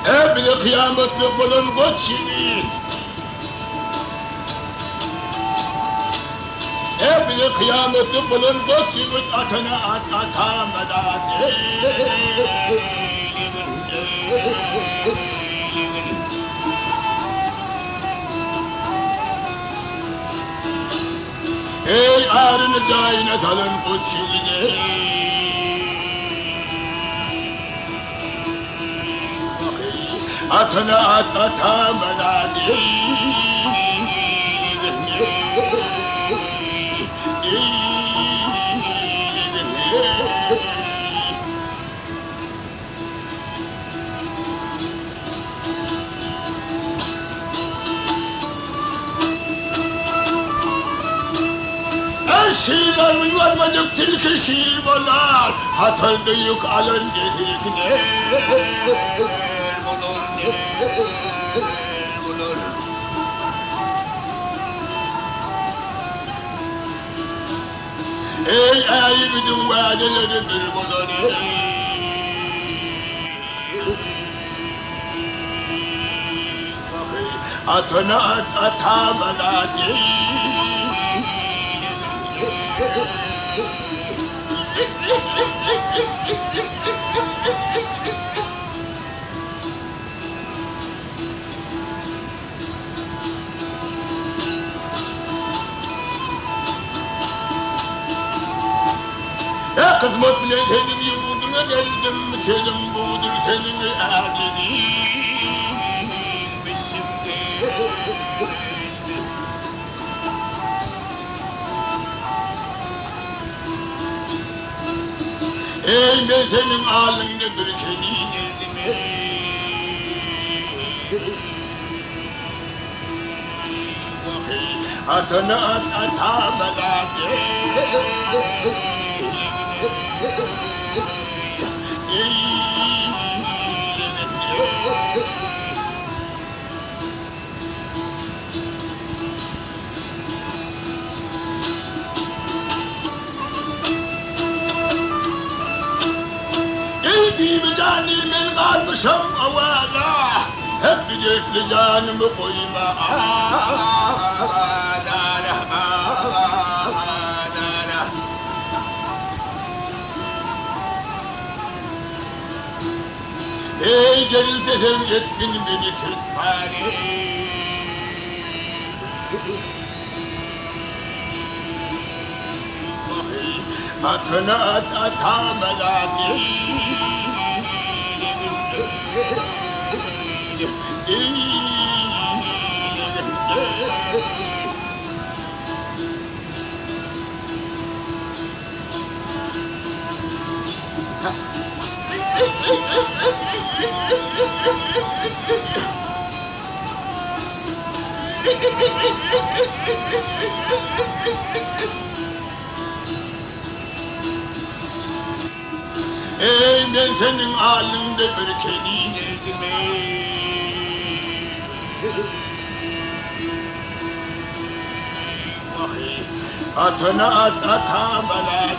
Hepini kıyametli bulun koçini. Hepini kıyametli bulun koçini. Atına at atamadan. Ey ağrını cayine dalın koçini. Atına at atamadan. Şiirler uyarmadık tilki şiir bolar. Hatırlı yük alın dedik ne bulur ne bulur. Ey ayıbıdın vadeleri bir bulur. Atına at atamana değil. Ya kızmat bile senin yurduna geldim, senin budur senin adedin, bildim de. Ey ben senin ağzında bir kedi gezdim atını at atamadan Kalbimi canım ben kalmışım avada. Hep güdüklü canımı koyma ağlara ağlara. Ey gelin dedem ettin beni sütmani. Atına at atamadan. Ey ben senin halinde bir kedi gezdim atına at atamadan.